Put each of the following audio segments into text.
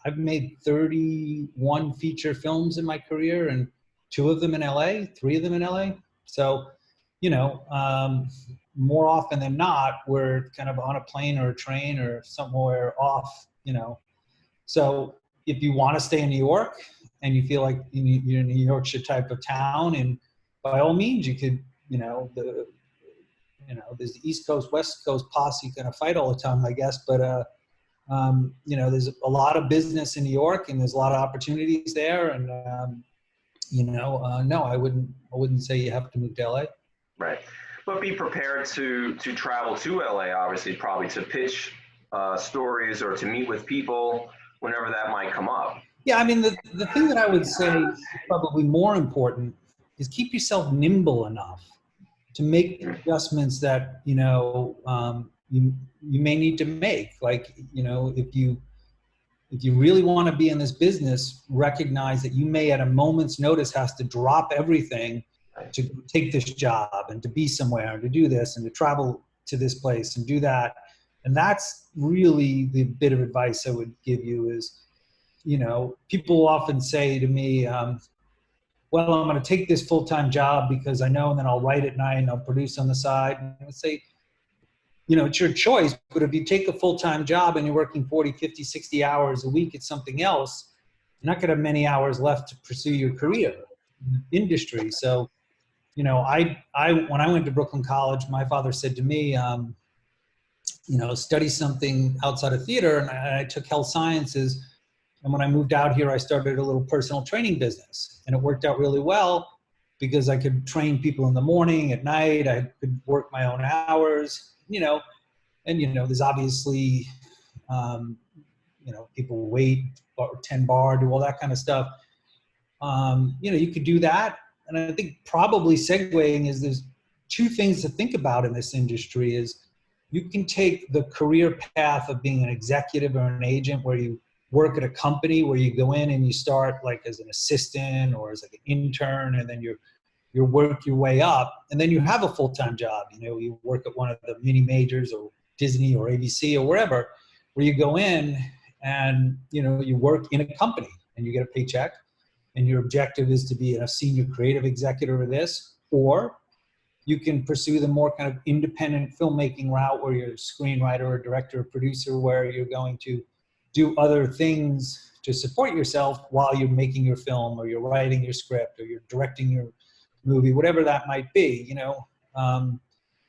I've made 31 feature films in my career, and 2 of them in LA, 3 of them in LA. So, you know, more often than not, we're kind of on a plane or a train or somewhere off, you know. So if you want to stay in New York and you feel like you're in a New Yorkshire type of town, and by all means you could, you know, there's the East Coast, West Coast posse kind of fight all the time, I guess. But, you know, there's a lot of business in New York, and there's a lot of opportunities there. And, you know, no, I wouldn't say you have to move to LA. Right. But be prepared to travel to LA, obviously, probably to pitch stories or to meet with people whenever that might come up. Yeah, I mean, the thing that I would say is probably more important is keep yourself nimble enough to make adjustments that, you know, you may need to make. Like, you know, if you really want to be in this business, recognize that you may at a moment's notice has to drop everything to take this job and to be somewhere and to do this and to travel to this place and do that. And that's really the bit of advice I would give you is, you know, people often say to me, well, I'm going to take this full-time job because I know, and then I'll write at night and I'll produce on the side. And I would say, you know, it's your choice, but if you take a full-time job and you're working 40, 50, 60 hours a week at something else, you're not going to have many hours left to pursue your career in the industry. So, you know, when I went to Brooklyn College, my father said to me, you know, study something outside of theater. And I took health sciences. And when I moved out here, I started a little personal training business, and it worked out really well because I could train people in the morning, at night, I could work my own hours, you know, and, you know, there's obviously, you know, people wait, 10 bar, do all that kind of stuff. You know, you could do that. And I think probably segueing is there's 2 things to think about in this industry is you can take the career path of being an executive or an agent where you work at a company where you go in and you start like as an assistant or as like an intern, and then you work your way up, and then you have a full-time job. You know, you work at one of the mini majors or Disney or ABC or wherever, where you go in and, you know, you work in a company and you get a paycheck, and your objective is to be a senior creative executive of this, or you can pursue the more kind of independent filmmaking route where you're a screenwriter or director or producer, where you're going to do other things to support yourself while you're making your film or you're writing your script or you're directing your movie, whatever that might be, you know. And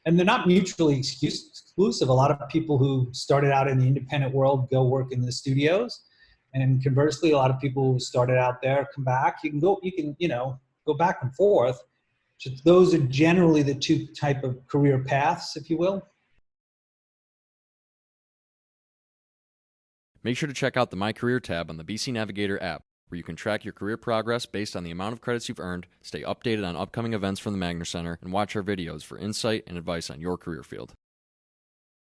they're not mutually exclusive. A lot of people who started out in the independent world go work in the studios. And conversely, a lot of people who started out there come back. You can, you know, go back and forth. Just those are generally the 2 type of career paths, if you will. Make sure to check out the My Career tab on the BC Navigator app, where you can track your career progress based on the amount of credits you've earned, stay updated on upcoming events from the Magner Center, and watch our videos for insight and advice on your career field.